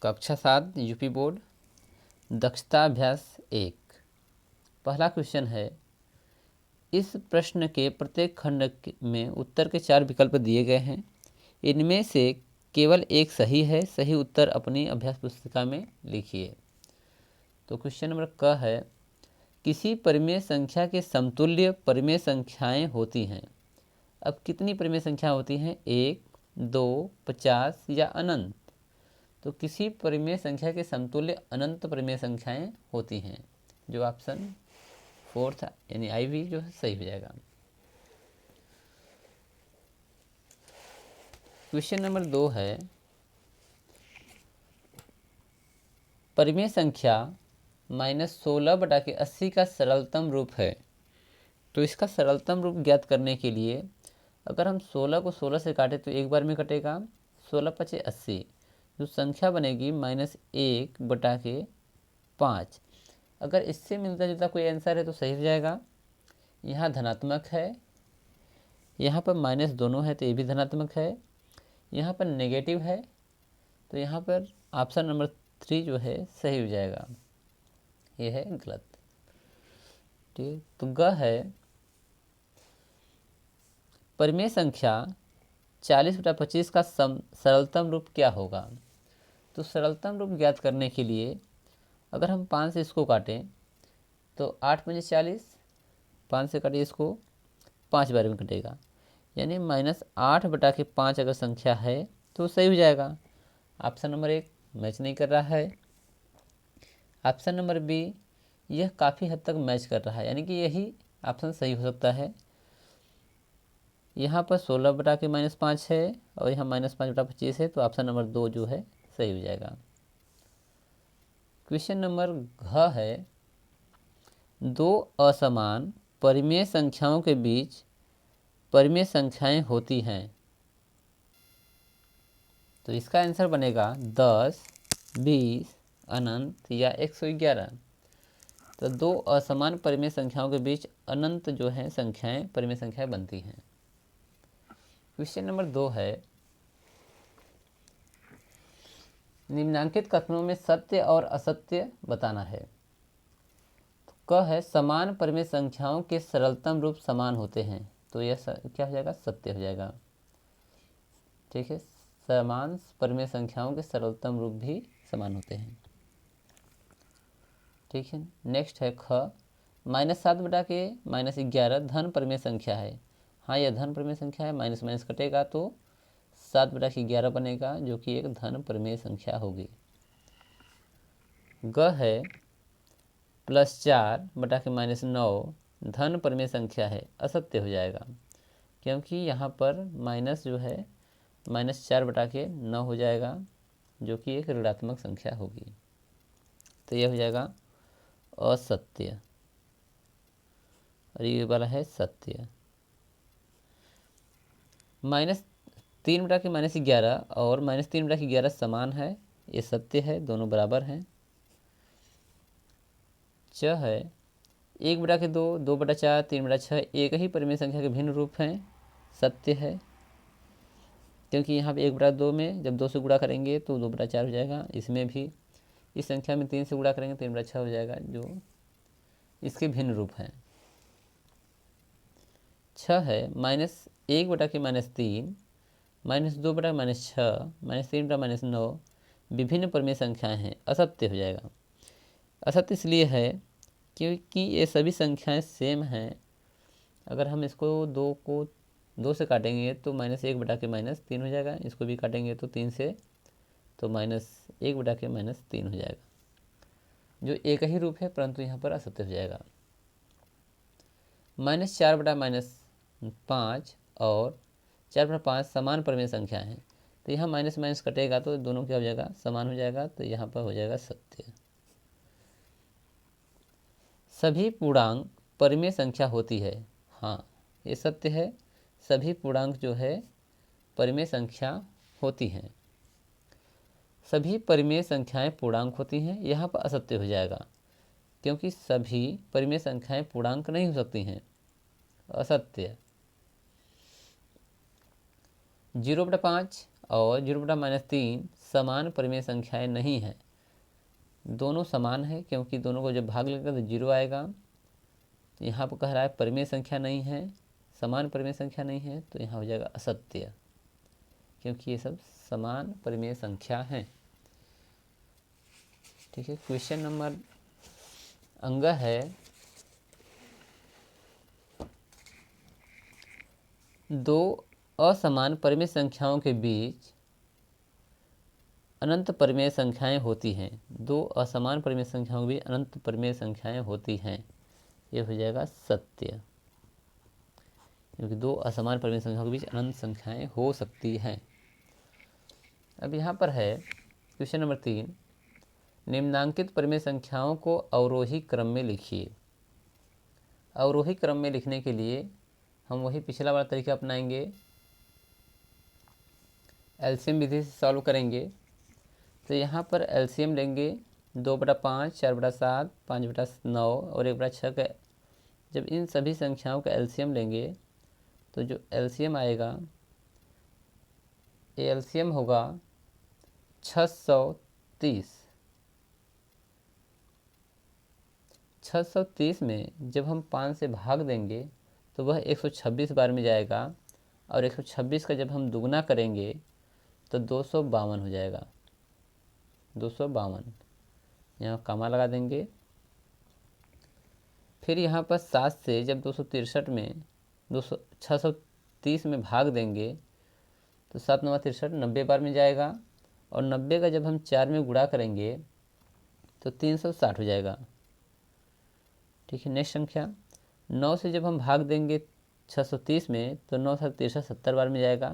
कक्षा 7 UP board दक्षता अभ्यास 1। पहला क्वेश्चन है, इस प्रश्न के प्रत्येक खंड में उत्तर के 4 विकल्प दिए गए हैं। इनमें से केवल एक सही है। सही उत्तर अपनी अभ्यास पुस्तिका में लिखिए। तो क्वेश्चन नंबर क है, किसी परिमेय संख्या के समतुल्य परिमेय संख्याएं होती हैं। अब कितनी परिमेय संख्या होती हैं? 1, 2, 50 या अनंत। तो किसी परिमेय संख्या के समतुल्य अनंत परिमेय संख्याएं होती हैं, जो ऑप्शन 4 यानी आई भी जो है सही हो जाएगा। क्वेश्चन नंबर 2 है, परिमेय संख्या -16/80 का सरलतम रूप है। तो इसका सरलतम रूप ज्ञात करने के लिए अगर हम 16 को 16 से काटें तो एक बार में कटेगा, 16 × 5 = 80। जो संख्या बनेगी -1/5। अगर इससे मिलता जुलता कोई आंसर है तो सही हो जाएगा। यहाँ धनात्मक है, यहाँ पर माइनस दोनों है तो ये भी धनात्मक है, यहाँ पर नेगेटिव है तो यहाँ पर ऑप्शन नंबर 3 जो है सही हो जाएगा। ये है गलत। ठीक, तो ग है, परिमेय संख्या 40/25 का सरलतम रूप क्या होगा। तो सरलतम रूप ज्ञात करने के लिए अगर हम 5 से इसको काटें तो 8 × 5 = 40। 5 से काटिए इसको, 5 बार में कटेगा, यानी -8/5 अगर संख्या है तो सही हो जाएगा। ऑप्शन नंबर 1 मैच नहीं कर रहा है। ऑप्शन नंबर बी यह काफ़ी हद तक मैच कर रहा है, यानी कि यही ऑप्शन सही हो सकता है। यहाँ पर 16/-5 है और यहाँ -5/25 है, तो ऑप्शन नंबर 2 जो है सही हो जाएगा। क्वेश्चन नंबर घ है, दो असमान परिमेय संख्याओं के बीच परिमेय संख्याएं होती हैं। तो इसका आंसर बनेगा 10, 20, अनंत या 111। तो दो असमान परिमेय संख्याओं के बीच अनंत जो है संख्याएं परिमेय संख्याएं बनती हैं। क्वेश्चन नंबर 2 है, निम्नांकित कथनों में सत्य और असत्य बताना है। तो क है, समान परिमेय संख्याओं के सरलतम रूप समान होते हैं। तो यह क्या हो जाएगा? सत्य हो जाएगा। ठीक है, समान परिमेय संख्याओं के सरलतम रूप भी समान होते हैं। ठीक है, नेक्स्ट है ख, -7/11 धन परिमेय संख्या है। हाँ, यह धन परिमेय संख्या है। माइनस माइनस कटेगा तो 7/11 बनेगा, जो कि एक धन परिमेय संख्या होगी। ग है, +4/-9 धन परिमेय संख्या है। असत्य हो जाएगा, क्योंकि यहाँ पर माइनस जो है -4/9 हो जाएगा, जो कि एक ऋणात्मक संख्या होगी। तो यह हो जाएगा असत्य और ये वाला है सत्य। -3/-11 और -3/11 समान है, ये सत्य है, दोनों बराबर हैं। च है, 1/2, 2/4, 3/6 एक ही परिमेय संख्या के भिन्न रूप हैं। सत्य है, क्योंकि यहाँ पे 1/2 में जब 2 से गुणा करेंगे तो 2/4 हो जाएगा। इसमें भी इस संख्या में 3 से गुणा करेंगे 3/6 हो जाएगा, जो इसके भिन्न रूप हैं। 6 है, -1/-3, -2/-6, -3/-9 विभिन्न परिमेय संख्याएं हैं। असत्य हो जाएगा। असत्य इसलिए है क्योंकि ये सभी संख्याएं सेम हैं। अगर हम इसको 2 से काटेंगे तो -1/-3 हो जाएगा। इसको भी काटेंगे तो 3 से, तो -1/-3 हो जाएगा, जो एक ही रूप है, परंतु यहाँ पर असत्य हो जाएगा। -4/-5 और 4/5 समान परिमेय संख्या है, तो यहाँ माइनस माइनस कटेगा तो दोनों क्या हो जाएगा? समान हो जाएगा, तो यहाँ पर हो जाएगा सत्य। सभी पूर्णांक परिमेय संख्या होती है। हाँ, ये सत्य है, सभी पूर्णांक जो है परिमेय संख्या होती हैं। सभी परिमेय संख्याएं पूर्णांक होती हैं, यहाँ पर असत्य हो जाएगा, क्योंकि सभी परिमेय संख्याएं पूर्णांक नहीं हो सकती हैं। असत्य। 0/5 और 0/-3 समान परिमेय संख्याएं नहीं हैं। दोनों समान है क्योंकि दोनों को जब भाग लगेगा तो 0 आएगा। तो यहाँ पर कह रहा है परिमेय संख्या नहीं है, समान परिमेय संख्या नहीं है, तो यहाँ हो जाएगा असत्य, क्योंकि ये सब समान परिमेय संख्या हैं। ठीक है। क्वेश्चन नंबर अंग है, दो असमान परिमेय संख्याओं के बीच अनंत परिमेय संख्याएं होती हैं। दो असमान परिमेय संख्याओं के बीच अनंत परिमेय संख्याएं होती हैं, ये हो जाएगा सत्य, क्योंकि दो असमान परिमेय संख्याओं के बीच अनंत संख्याएं हो सकती हैं। अब यहाँ पर है क्वेश्चन नंबर 3, निम्नांकित परिमेय संख्याओं को अवरोही क्रम में लिखिए। अवरोही क्रम में लिखने के लिए हम वही पिछला वाला तरीका अपनाएंगे, एलसीएम विधि से सॉल्व करेंगे। तो यहाँ पर एलसीएम लेंगे 2/5, 4/7, 5/9 और 1/6 का। जब इन सभी संख्याओं का एलसीएम लेंगे तो जो एलसीएम आएगा, ये एलसीएम होगा 630। 630 में जब हम 5 से भाग देंगे तो वह 126 बार में जाएगा, और 126 का जब हम दुगना करेंगे तो 252 हो जाएगा। 252, यहाँ कामा लगा देंगे। फिर यहाँ पर 7 से जब 263 में 630 में भाग देंगे तो 7 9 63, 90 बार में जाएगा, और 90 का जब हम 4 में गुणा करेंगे तो 360 हो जाएगा। ठीक है। नेक्स्ट संख्या 9 से जब हम भाग देंगे 630 में तो 9 7 63, 70 बार में जाएगा।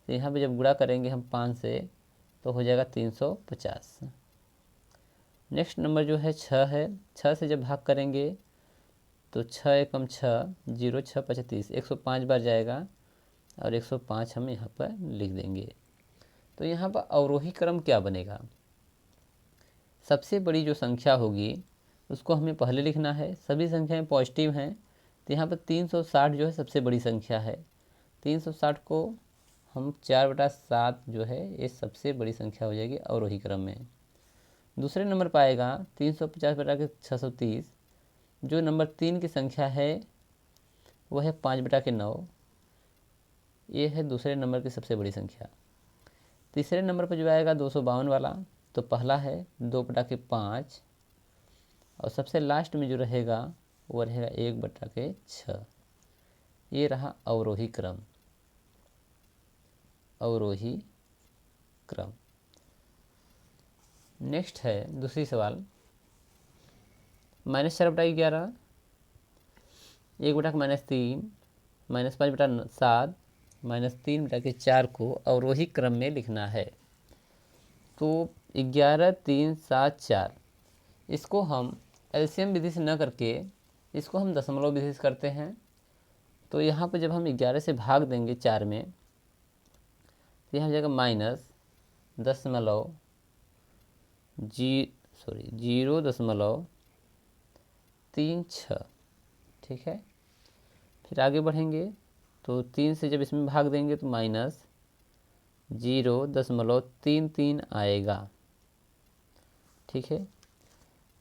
तो यहाँ पे जब गुणा करेंगे हम 5 से तो हो जाएगा 350। नेक्स्ट नंबर जो है 6 है। 6 से जब भाग करेंगे तो 6 एकम 6, 0 6 35, 105 बार जाएगा, और 105 हम यहाँ पर लिख देंगे। तो यहाँ पर अवरोही क्रम क्या बनेगा, सबसे बड़ी जो संख्या होगी उसको हमें पहले लिखना है। सभी संख्याएं पॉजिटिव हैं, तो यहाँ पर 360 जो है सबसे बड़ी संख्या है। 360 को हम 4/7 जो है ये सबसे बड़ी संख्या हो जाएगी अवरोही क्रम में। दूसरे नंबर पर आएगा 350/630। जो नंबर 3 की संख्या है वह है 5/9, ये है दूसरे नंबर की सबसे बड़ी संख्या। तीसरे नंबर पर जो आएगा 252 वाला, तो पहला है 2/5, और सबसे लास्ट में जो रहेगा वो रहेगा 1/6। ये रहा अवरोही क्रम। अवरोही क्रम। नेक्स्ट है दूसरी सवाल, -4/11, 1/-3, -5/7, -3/4 को अवरोही क्रम में लिखना है। तो 11 3 7 4, इसको हम एलसीएम विधि से न करके इसको हम दशमलव विधि से करते हैं। तो यहाँ पर जब हम 11 से भाग देंगे 4 में तो यहाँ हो जाएगा -0.36। ठीक है। फिर आगे बढ़ेंगे तो 3 से जब इसमें भाग देंगे तो -0.33 आएगा। ठीक है।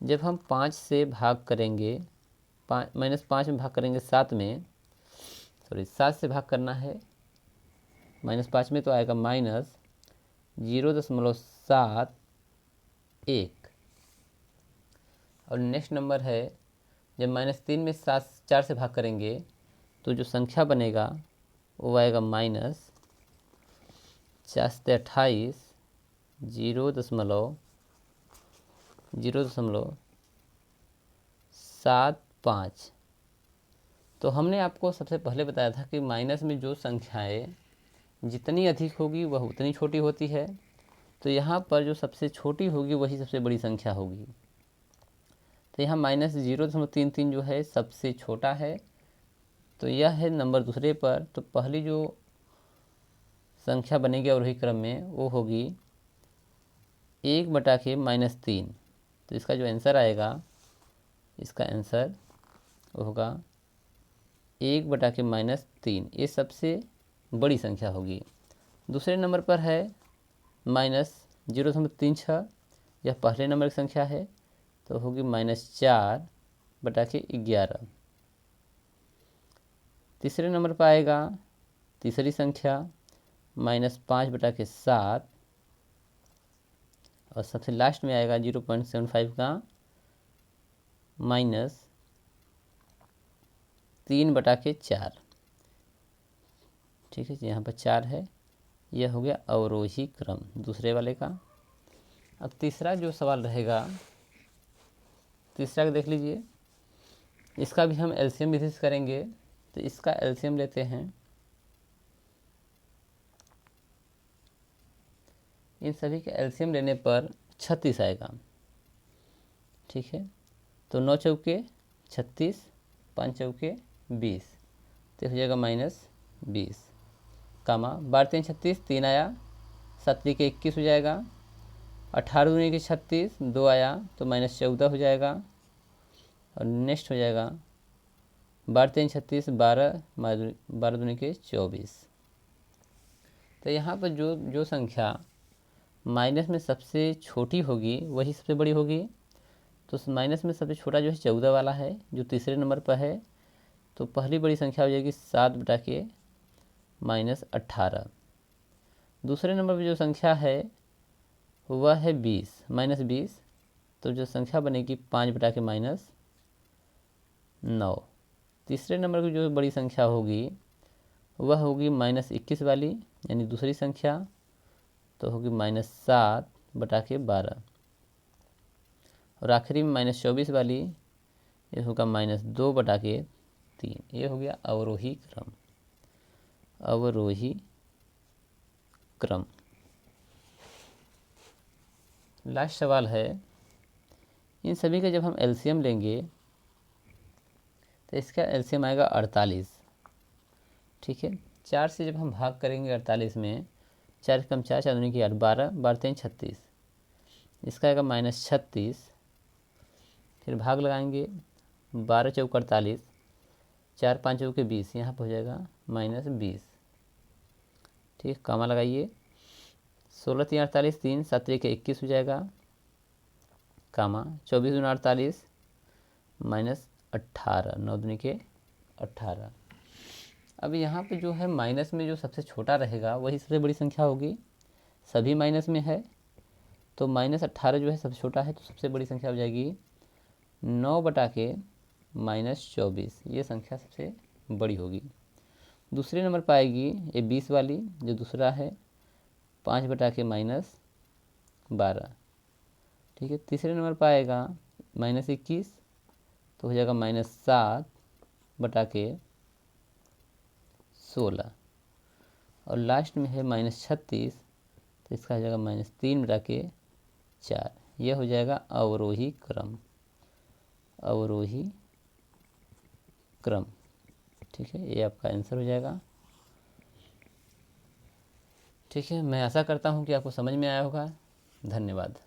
जब हम 5 से भाग करेंगे, -5 में भाग करेंगे 7 में, 7 से भाग करना है -5 में, तो आएगा -0.71। और नेक्स्ट नंबर है जब -3 में 4 से भाग करेंगे तो जो संख्या बनेगा वो आएगा -4×28, 0.75। तो हमने आपको सबसे पहले बताया था कि माइनस में जो संख्याएं जितनी अधिक होगी वह उतनी छोटी होती है। तो यहाँ पर जो सबसे छोटी होगी वही सबसे बड़ी संख्या होगी। तो यहाँ -0.33 जो है सबसे छोटा है, तो यह है नंबर दूसरे पर। तो पहली जो संख्या बनेगी अवरोही क्रम में वो होगी 1/-3। तो इसका जो आंसर आएगा, इसका आंसर होगा 1/-3। ये सबसे बड़ी संख्या होगी। दूसरे नंबर पर है -0.36, यह पहले नंबर की संख्या है तो होगी -4/11। तीसरे नंबर पर आएगा तीसरी संख्या -5/7, और सबसे लास्ट में आएगा 0.75 का -3/4। ठीक है, यहाँ पर 4 है, यह हो गया अवरोही क्रम दूसरे वाले का। अब तीसरा जो सवाल रहेगा, तीसरा देख लीजिए, इसका भी हम एलसीएम विधि से करेंगे। तो इसका एलसीएम लेते हैं, इन सभी के एलसीएम लेने पर 36 आएगा। ठीक है, तो 9 चौके 36, 5 चौके 20, तो हो जाएगा -20, कामा 12 36, 3 आया, 7 के 21 हो जाएगा, 18 दूनी के 36, 2 आया तो -14 हो जाएगा, और नेक्स्ट हो जाएगा 12 36, 12 दूनी के 24। तो यहाँ पर जो संख्या माइनस में सबसे छोटी होगी वही सबसे बड़ी होगी। तो माइनस में सबसे छोटा जो है 14 वाला है, जो तीसरे नंबर पर है। तो पहली बड़ी संख्या हो जाएगी 7/-18। दूसरे नंबर पर जो संख्या है वह है 20, -20। तो जो संख्या बनेगी 5/-9। तीसरे नंबर की जो बड़ी संख्या होगी वह होगी -21 वाली, यानी दूसरी संख्या, तो होगी -7/-12। और आखिरी में -24 वाली, ये होगा -2/-3। ये हो गया अवरोही क्रम, अवरोही क्रम। लास्ट सवाल है, इन सभी का जब हम एलसीएम लेंगे तो इसका एलसीएम आएगा 48। ठीक है, 4 से जब हम भाग करेंगे 48 में, 4 कम 4, 4 दूनी की 8, 12, 12 36, इसका आएगा -36। फिर भाग लगाएंगे, 12 चौक 48, 4 5 चौके 20, यहाँ पर हो जाएगा -20। ठीक, कामा लगाइए, 16 3 48, 3 7 के 21 हो जाएगा, कामा 24 दूनी 48, -18, 9 दूनी के 18। अब यहाँ पे जो है माइनस में जो सबसे छोटा रहेगा वही सबसे बड़ी संख्या होगी। सभी माइनस में है तो -18 जो है सबसे छोटा है, तो सबसे बड़ी संख्या हो जाएगी 9/-24। ये संख्या सबसे बड़ी होगी। दूसरे नंबर पर आएगी ये 20 वाली, जो दूसरा है 5/-12। ठीक है, तीसरे नंबर पर आएगा -21, तो हो जाएगा -7/-16। और लास्ट में है -36, तो इसका हो जाएगा -3/-4। यह हो जाएगा अवरोही क्रम, अवरोही क्रम। ठीक है, ये आपका आंसर हो जाएगा। ठीक है, मैं आशा करता हूँ कि आपको समझ में आया होगा। धन्यवाद।